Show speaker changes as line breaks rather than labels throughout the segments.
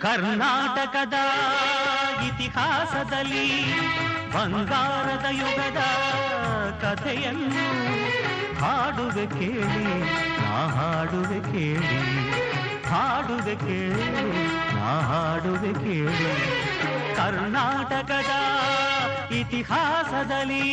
ಕರ್ನಾಟಕದ ಇತಿಹಾಸದಲ್ಲಿ ಬಂಗಾರದ ಯುಗದ ಕಥೆಯನ್ನು ಹಾಡುವೆ ಕೇಳಿ, ನಾ ಹಾಡುವೆ ಕೇಳಿ, ಹಾಡುವೆ ಕೇಳಿ, ನಾ ಹಾಡುವೆ ಕೇಳಿ. ಕರ್ನಾಟಕದ ಇತಿಹಾಸದಲ್ಲಿ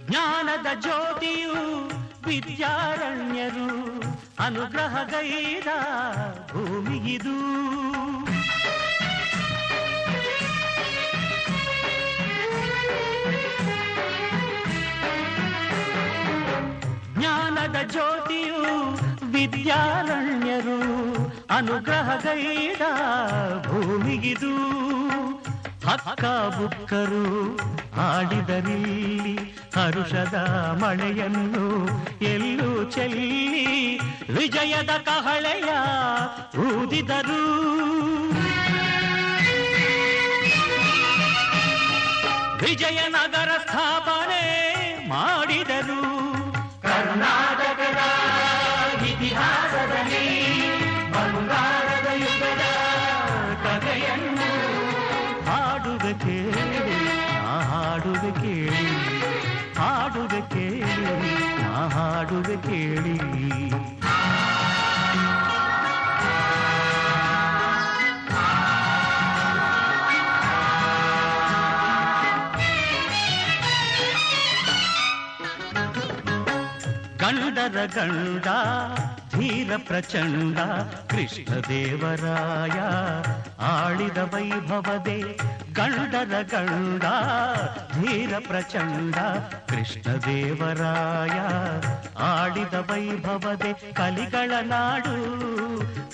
ಜ್ಞಾನದ ಜ್ಯೋತಿಯು ವಿದ್ಯಾರಣ್ಯರು ಅನುಗ್ರಹಗೈದ ಭೂಮಿಗಿದು. ಜ್ಞಾನದ ಜ್ಯೋತಿಯು ವಿದ್ಯಾರಣ್ಯರು ಅನುಗ್ರಹಗೈದ ಭೂಮಿಗಿದು. ಹಕ್ಕ ಬುಕ್ಕರು ಆಡಿದರಿಲ್ಲಿ ಹರುಷದ ಮಳೆಯನ್ನು ಎಲ್ಲೂ ಚೆಲ್ಲಿ ವಿಜಯದ ಕಹಳೆಯ ಊದಿದರು. ವಿಜಯನಗರ ಸ್ಥಾಪನೆ ಮಾಡಿದರು. ಕರ್ನಾಟಕದ ಇತಿಹಾಸದಲ್ಲಿ ಬಂಗಾರದ ಯುಗದ ಕಥೆಯನ್ನು ಹಾಡುವೆ ಕೇಳಿ, ನಾ ಹಾಡುವೆ ಕೇಳಿ, ಹಾಡುವೆ ಕೇಳಿ, ನಾ ಹಾಡುವೆ ಕೇಳಿ. ಗಂಡರ ಗಂಡ ಧೀರ ಪ್ರಚಂಡ ಕೃಷ್ಣದೇವರಾಯ ಆಳಿದ ವೈಭವದೆ. ಗಂಡರ ಗಂಡ ಧೀರ ಪ್ರಚಂಡ ಕೃಷ್ಣದೇವರಾಯ ಆಡಿದ ವೈಭವದೆ. ಕಲಿಗಳ ನಾಡು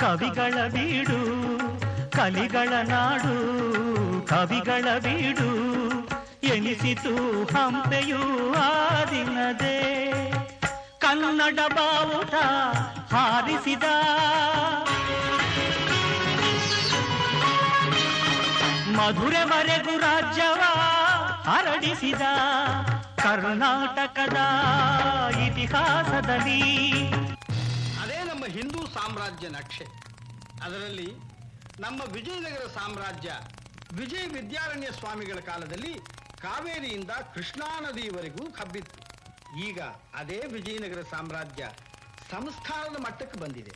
ಕವಿಗಳ ಬೀಡು, ಕಲಿಗಳ ನಾಡು ಕವಿಗಳ ಬೀಡು ಎನಿಸಿತು ಹಂಪೆಯೂ ಆ ದಿನದೇ. ಕನ್ನಡ ಬಾವುಟ ಹಾರಿಸಿದ ಮಧುರೆವರೆಗೂ ರಾಜ್ಯವ ಹರಡಿಸಿದ. ಕರ್ನಾಟಕದ ಇತಿಹಾಸದಲ್ಲಿ
ಅದೇ ನಮ್ಮ ಹಿಂದೂ ಸಾಮ್ರಾಜ್ಯ ನಕ್ಷೆ. ಅದರಲ್ಲಿ ನಮ್ಮ ವಿಜಯನಗರ ಸಾಮ್ರಾಜ್ಯ ವಿಜಯ ವಿದ್ಯಾರಣ್ಯ ಸ್ವಾಮಿಗಳ ಕಾಲದಲ್ಲಿ ಕಾವೇರಿಯಿಂದ ಕೃಷ್ಣಾ ನದಿಯವರೆಗೂ ಹಬ್ಬಿತ್ತು. ಈಗ ಅದೇ ವಿಜಯನಗರ ಸಾಮ್ರಾಜ್ಯ ಸಂಸ್ಥಾನದ ಮಟ್ಟಕ್ಕೆ ಬಂದಿದೆ.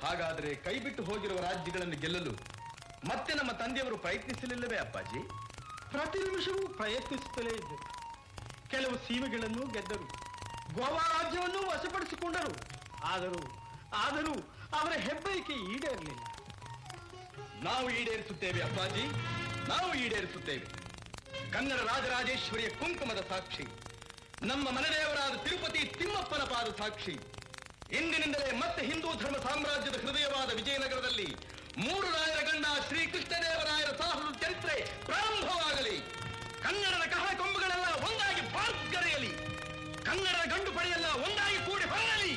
ಹಾಗಾದ್ರೆ ಕೈಬಿಟ್ಟು ಹೋಗಿರುವ ರಾಜ್ಯಗಳನ್ನು ಗೆಲ್ಲಲು ಮತ್ತೆ ನಮ್ಮ ತಂದೆಯವರು ಪ್ರಯತ್ನಿಸಲಿಲ್ಲವೇ ಅಪ್ಪಾಜಿ?
ಪ್ರತಿ ನಿಮಿಷವೂ ಪ್ರಯತ್ನಿಸುತ್ತಲೇ ಇದ್ದರು. ಕೆಲವು ಸೀಮೆಗಳನ್ನು ಗೆದ್ದರು, ಗೋವಾ ರಾಜ್ಯವನ್ನು ವಶಪಡಿಸಿಕೊಂಡರು. ಆದರೂ ಅವರ ಹೆಬ್ಬಯಕೆ ಈಡೇರಲಿಲ್ಲ.
ನಾವು ಈಡೇರಿಸುತ್ತೇವೆ ಅಪ್ಪಾಜಿ, ನಾವು ಈಡೇರಿಸುತ್ತೇವೆ. ಕನ್ನಡ ರಾಜರಾಜೇಶ್ವರಿಯ ಕುಂಕುಮದ ಸಾಕ್ಷಿ, ನಮ್ಮ ಮನೆದೇವರಾದ ತಿರುಪತಿ ತಿಮ್ಮಪ್ಪನ ಪಾದ ಸಾಕ್ಷಿ. ಇಂದಿನಿಂದಲೇ ಮತ್ತೆ ಹಿಂದೂ ಧರ್ಮ ಸಾಮ್ರಾಜ್ಯದ ಹೃದಯವಾದ ವಿಜಯನಗರದಲ್ಲಿ 3 ರಾಯರ ಗಂಡ ಶ್ರೀ ಕೃಷ್ಣದೇವರಾಯರ ಸಾಹಸದ ಚರಿತ್ರೆ ಪ್ರಾರಂಭವಾಗಲಿ. ಕನ್ನಡದ ಕಹಳ ಕೊಂಬುಗಳೆಲ್ಲ ಒಂದಾಗಿ ಬಾರ್ಗರೆಯಲಿ. ಕನ್ನಡದ ಗಂಡು ಪಡೆಯೆಲ್ಲ ಒಂದಾಗಿ ಕೂಡಿ ಹೊರಲಿ.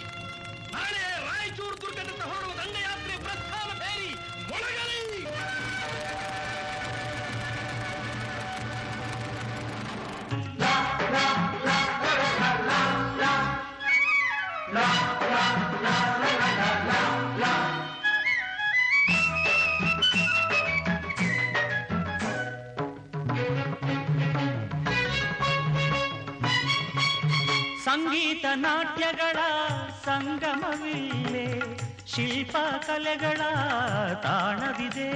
ನಾಳೆ ರಾಯಚೂರು ದುರ್ಗದತ್ತ ಹೊರಡುವ ದಂಡಯಾತ್ರೆ ಪ್ರಸ್ಥಾನ ಬೇರಿ ಮೊಳಗಲಿ.
ಸಂಗೀತ ನಾಟ್ಯಗಳ ಸಂಗಮವಿಲ್ಲೇ, ಶಿಲ್ಪ ಕಲೆಗಳ ತಾಣವಿದೆ.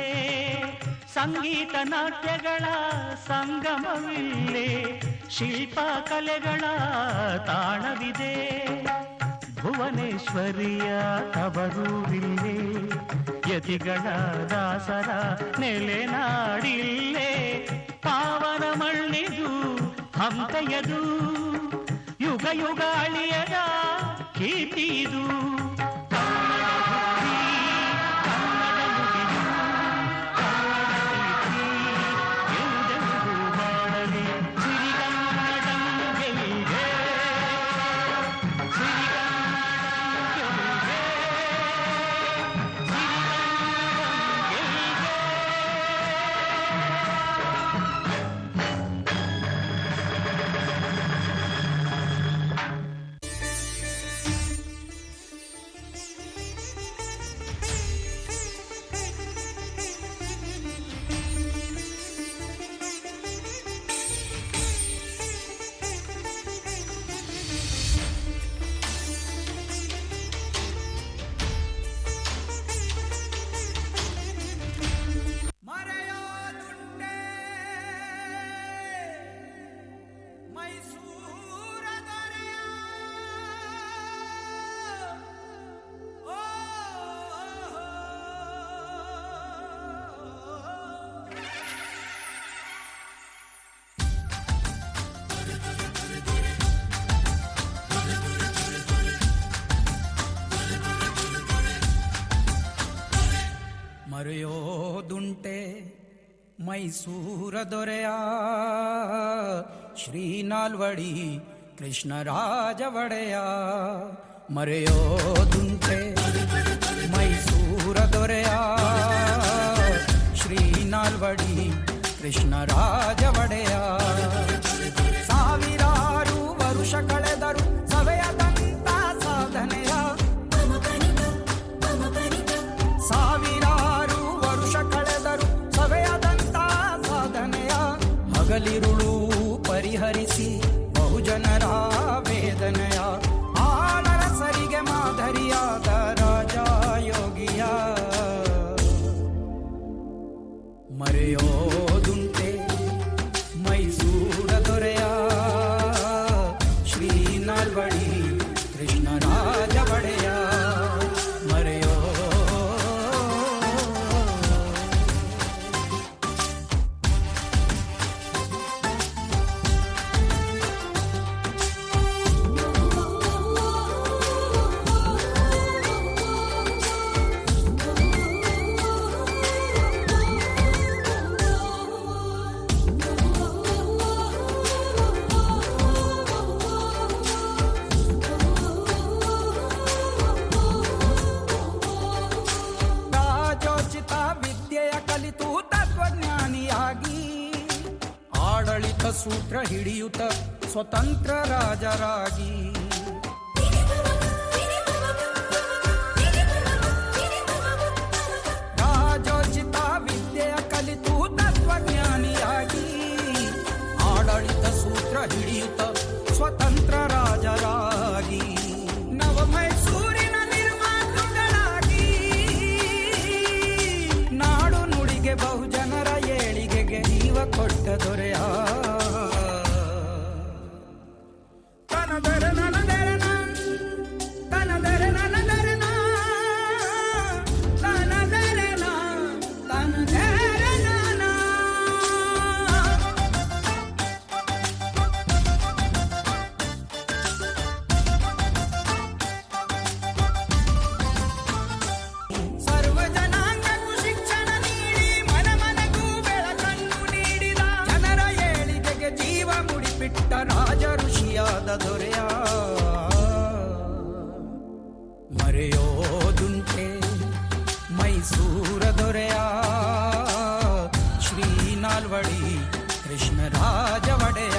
ಸಂಗೀತ ನಾಟ್ಯಗಳ ಸಂಗಮವಿಲ್ಲೇ, ಶಿಲ್ಪ ಕಲೆಗಳ ತಾಣವಿದೆ. ಭುವನೇಶ್ವರಿಯ ತವರೂರಿಲ್ಲೇ, ಯತಿಗಳ ದಾಸರ ನೆಲೆನಾಡಿಲ್ಲೇ. ಪಾವನ ಮಣ್ಣಿದು ಹಂಪೆಯದು, ಯುಗ ಯುಗ ಅಳಿಯದ ಕೀರ್ತಿದು.
ಮೈಸೂರ ದೊರೆಯ ಶ್ರೀ ನಾಲ್ವಡಿ ಕೃಷ್ಣರಾಜ ಒಡೆಯ ಮರೆಯೋದುಂಟೆ ಮೈಸೂರ ದೊರೆಯ ಶ್ರೀ ನಾಲ್ವಡಿ ಕೃಷ್ಣರಾಜ ಒಡೆಯ ಸಾವಿರಾರು ವರುಷ ಕಳೆದರು ಸವೆಯದಂತ ಸಾಧನೆಯ ಸಾವಿರಾರು ವರುಷ ಕಳೆದರು ಸವೆಯದಂತ ಸಾಧನೆಯ ಹಗಲಿರುಳು ಪರಿಹರಿಸಿ ಬಹುಜನರ ವೇದನೆಯ ಆಳರಸರಿಗೆ ಮಾದರಿಯಾದ ರಾಜ ಯೋಗಿಯ ಮರೆಯೋದುಂಟೆ ಮೈಸೂರ ದೊರೆಯ ಶ್ರೀ ನಾಲ್ವಡಿ ಕೃಷ್ಣರಾಜ ಒಡೆಯ ಮರೆಯೋ ಸೂತ್ರ ಹಿಡಿಯುತ್ತ ಸ್ವತಂತ್ರ ರಾಜರಾಗಿ ರಾಜೋಚಿತ ವಿದ್ಯೆಯ ಕಲಿತು ತತ್ವಜ್ಞಾನಿಯಾಗಿ ಆಡಳಿತ ಸೂತ್ರ ಹಿಡಿಯುತ್ತ ಸ್ವತಂತ್ರ ರಾಜರಾಗಿ ನವ ಮೈಸೂರಿನ ನಿರ್ಮಾತೃಗಳಾಗಿ ನಾಡು ನುಡಿಗೆ ಬಹುಜನರ ಏಳಿಗೆಗೆ ಜೀವ ಕೊಟ್ಟ ದೊರೆಯ ರಾಜ ಋಷಿಯಾದ ದೊರೆಯ ಮರೆಯೋದುಂಟೆ ಮೈಸೂರ ದೊರೆಯ ಶ್ರೀ ನಾಲ್ವಡಿ ಕೃಷ್ಣರಾಜ ಒಡೆಯ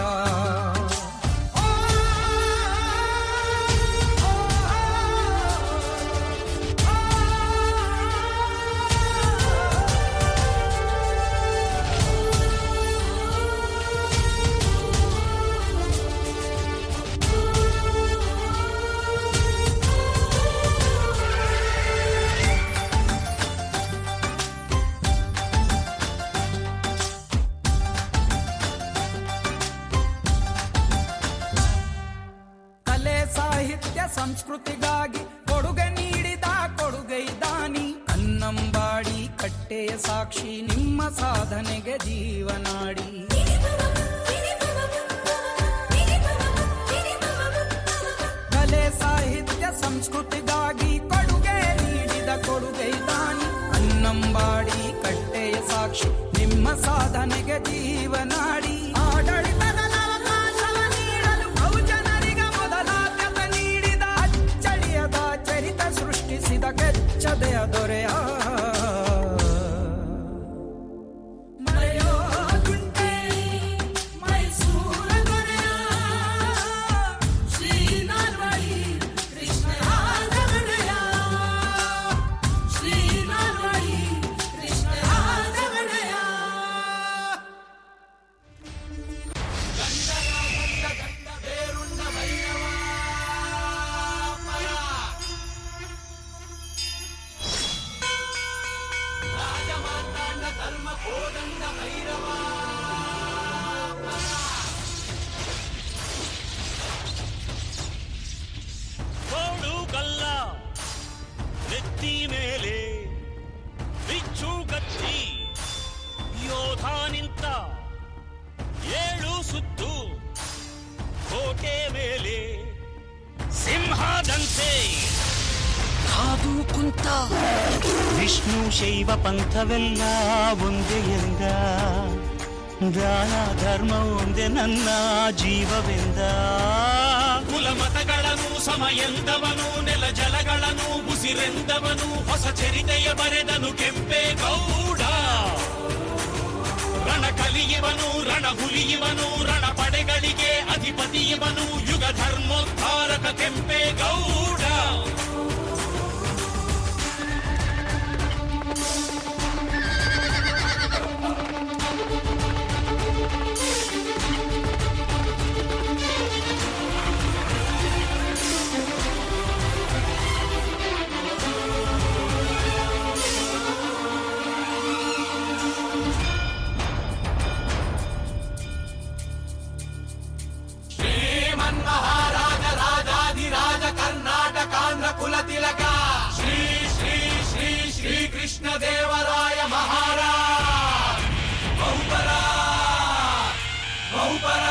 ಸಾಹಿತ್ಯ ಸಂಸ್ಕೃತಿಗಾಗಿ ಕೊಡುಗೆ ನೀಡಿದ ಕೊಡುಗೈದಾನಿ ಕನ್ನಂಬಾಡಿ ಕಟ್ಟೆಯ ಸಾಕ್ಷಿ ನಿಮ್ಮ ಸಾಧನೆಗೆ ಜೀವನಾಡಿ ಕಲೆ ಸಾಹಿತ್ಯ ಸಂಸ್ಕೃತಿಗಾಗಿ ಕೊಡುಗೆ ನೀಡಿದ ಕೊಡುಗೈದಾನಿ ಕನ್ನಂಬಾಡಿ ಕಟ್ಟೆಯ ಸಾಕ್ಷಿ ನಿಮ್ಮ ಸಾಧನೆಗೆ ಜೀವನಾಡಿ ಆಡಳಿತದ ಚರಿತ ಸೃಷ್ಟಿಸಿದ ಕೆಚ್ಚದೆಯ ದೊರೆಯ ಮರೆಯೋದುಂಟೆ ಮೈಸೂರ ದೊರೆಯ ಶ್ರೀ ನಾಲ್ವಡಿ ಕೃಷ್ಣರಾಜ ಒಡೆಯ ಶ್ರೀ ನಾಲ್ವಡಿ ಕೃಷ್ಣರಾಜ ಒಡೆಯ ಗಂಡ ಬೇರುಂಡ ಭೈರವ ಧರ್ಮ ಕೋದಂಡ ಭೈರವ
ಕೋಡು ಗಲ್ಲ ನೆತ್ತಿ ಮೇಲೆ ಬಿಚ್ಚು ಕತ್ತಿ ಯೋಧ ನಿಂತ ಏಳು ಸುತ್ತು ಕೋಟೆ ಮೇಲೆ ಸಿಂಹದಂತೆ ಕಾದು ಕುಂತ ವಿಷ್ಣು ಶೈವ ಪಂಥವೆಲ್ಲ ಒಂದೇ ಎಂದ, ದಾನ ಧರ್ಮ ಒಂದೇ ನನ್ನ ಜೀವವೆಂದ. ಕುಲ ಮತಗಳನ್ನು ಸಮ ಎಂದವನು, ನೆಲ ಜಲಗಳನ್ನು ಉಸಿರೆಂದವನು, ಹೊಸ ಚರಿತೆಯ ಬರೆದನು ಕೆಂಪೇಗೌಡ. ರಣ ಕಲಿಯುವನು, ರಣ ಹುಲಿಯುವನು, ರಣ ಪಡೆಗಳಿಗೆ ಅಧಿಪತಿಯುವನು, ಯುಗ ಧರ್ಮೋದ್ಧಾರಕ ಕೆಂಪೇಗೌಡ.
ಮಹಾರಾಜ ರಾಜಾಧಿರಾಜ ಕರ್ನಾಟಕಾಂಧ್ರ ಕುಲ ತಿಲಕ ಶ್ರೀ ಶ್ರೀ ಶ್ರೀ ಶ್ರೀ ಕೃಷ್ಣ ದೇವರಾಯ ಮಹಾರಾಜ್. ಬಹುಪರ ಬಹುಪರ.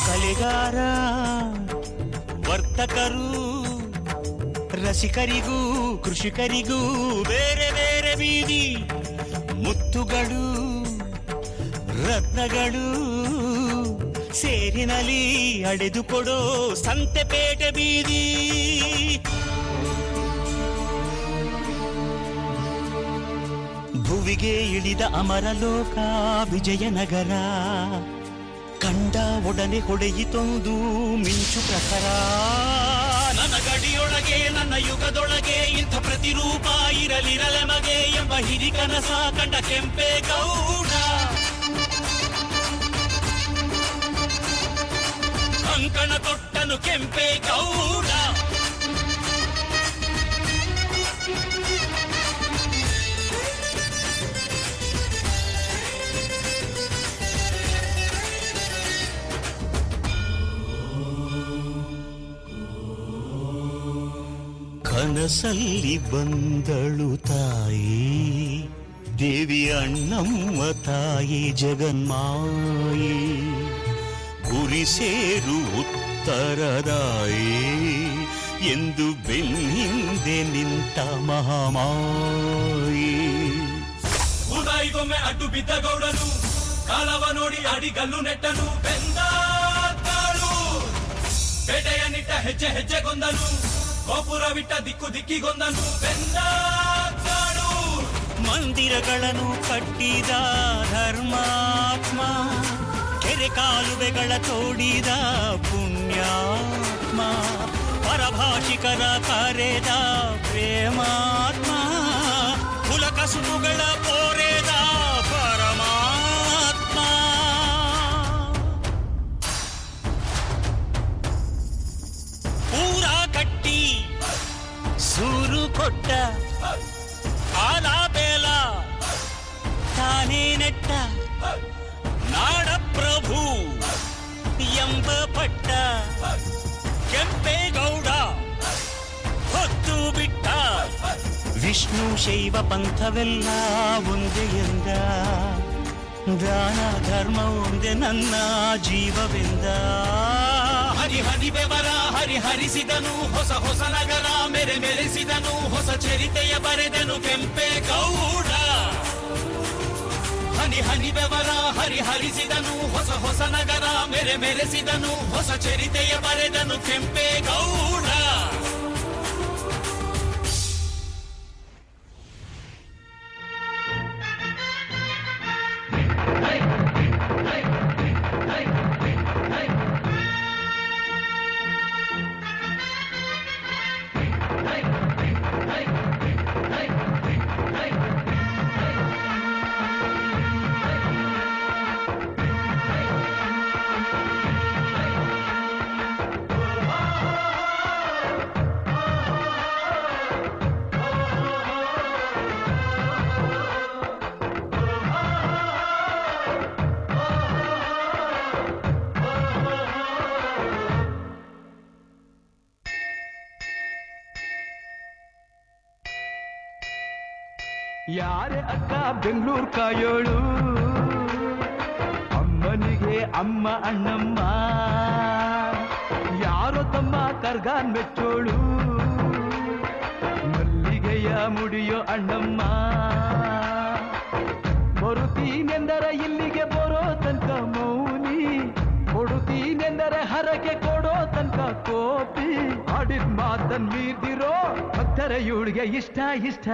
ಕಲೆಗಾರ ವರ್ತಕರು ರಸಿಕರಿಗೂ ಕೃಷಿಕರಿಗೂ ಬೇರೆ ಬೇರೆ ಬೀದಿ ಮುತ್ತುಗಳು ರತ್ನಗಳು ಸೇರಿನಲ್ಲಿ ಅಡೆದುಕೊಡೋ ಸಂತೆಪೇಟೆ ಬೀದಿ. ಭುವಿಗೆ ಇಳಿದ ಅಮರಲೋಕ ವಿಜಯನಗರ, ಕಂಡ ಒಡನೆ ಹೊಡೆಯಿತೊಂದು ಮಿಂಚು ಪ್ರಖರ. ನನ್ನ ಗಡಿಯೊಳಗೆ ನನ್ನ ಯುಗದೊಳಗೆ ಇಂಥ ಪ್ರತಿರೂಪ ಇರಲಿರಲೆಮಗೆ ಎಂಬ ಹಿರಿಕನಸ ಕಂಡ ಕೆಂಪೇಗೌಡ. ಕಂಕಣ ತೊಟ್ಟನು ಕೆಂಪೇಗೌಡ. ಕನಸಲ್ಲಿ ಬಂದಳು ತಾಯಿ ದೇವಿ ಅಣ್ಣಮ್ಮ ತಾಯಿ ಜಗನ್ಮಾಯಿ, ಗುರಿ ಸೇರು ಉತ್ತರದಾಯಿ ಎಂದು ಬೆನ್ನಿಂದೆ ನಿಂತ ಮಹಾಮಾಯಿ.
ಉದಾಯಿಗೊಮ್ಮೆ ಅಡ್ಡು ಬಿದ್ದ ಗೌಡನು, ಕಾಲವ ನೋಡಿ ಅಡಿಗಲ್ಲು ನೆಟ್ಟನು. ಬೆಂದಾಳು ಬೇಟೆಯ ನಿಟ್ಟ ಹೆಜ್ಜೆ ಹೆಜ್ಜೆಗೊಂದನು, ಗೋಪುರವಿಟ್ಟ ದಿಕ್ಕು ದಿಕ್ಕಿಗೊಂದನು. ಬೆಂದಾಳು
ಮಂದಿರಗಳನ್ನು ಕಟ್ಟಿದ ಧರ್ಮಾತ್ಮ, ಕೆರೆ ಕಾಲುವೆಗಳ ತೋಡಿದ ಪುಣ್ಯಾತ್ಮ, ಪರಭಾಷಿಕರ ಕರೆದ ಪ್ರೇಮಾತ್ಮ, ಕುಲಕಸುಬುಗಳ ಕೋರೆದ ಪರಮಾತ್ಮ. ಊರ ಕಟ್ಟಿ ಸೂರು ಕೊಟ್ಟ ಆಲ ಬೇಲ ತಾನೇ ನೆಟ್ಟ ನಾಡ ಪ್ರಭು ಎಂಬ ಪಟ್ಟ ಕೆಂಪೇಗೌಡ ಹೊತ್ತು ಬಿಟ್ಟ. ವಿಷ್ಣು ಶೈವ ಪಂಥವೆಲ್ಲ ಒಂದೇ ಎಂದ, ದಾನ ಧರ್ಮ ಒಂದೇ ನನ್ನ ಜೀವವೆಂದ. ಹರಿ ಬೆವರ ಹರಿಸಿದನು, ಹೊಸ ಹೊಸ ನಗರ ಮೆರೆಸಿದನು, ಹೊಸ ಚರಿತೆಯ ಬರೆದನು ಕೆಂಪೇಗೌಡ. ಹನಿ ಬೆವರ ಹರಿಸಿದನು, ಹೊಸ ಹೊಸ ನಗರ ಮೆರೆಸಿದನು, ಹೊಸ ಚರಿತೆಯ ಬರೆದನು ಕೆಂಪೇಗೌಡ.
ಯಾರೇ ಅಕ್ಕ ಬೆಂಗಳೂರು ಕಾಯೋಳು, ಅಮ್ಮನಿಗೆ ಅಮ್ಮ ಅಣ್ಣಮ್ಮ, ಯಾರೋ ತಮ್ಮ ಕರ್ಗಾನ್ ಮೆಚ್ಚೋಳು, ಮಲ್ಲಿಗೆಯ ಮುಡಿಯೋ ಅಣ್ಣಮ್ಮ. ಬರುತ್ತೀನೆಂದರೆ ಇಲ್ಲಿಗೆ ಬರೋ ತನಕ ಮೌನಿ, ಕೊಡುತ್ತೀನೆಂದರೆ ಹರಕೆ ಕೊಡೋ ತನಕ ಕೋಪಿ. ಆಡಿದ ಮಾತನ್ ಮೀರ್ದಿರೋ ಭಕ್ತರ ಇವಳಿಗೆ ಇಷ್ಟ ಇಷ್ಟ.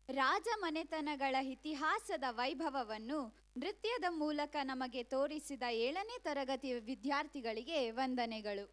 ರಾಜ ಮನೆತನಗಳ ಇತಿಹಾಸದ ವೈಭವವನ್ನು ನೃತ್ಯದ ಮೂಲಕ ನಮಗೆ ತೋರಿಸಿದ 7ನೇ ತರಗತಿ ವಿದ್ಯಾರ್ಥಿಗಳಿಗೆ ವಂದನೆಗಳು.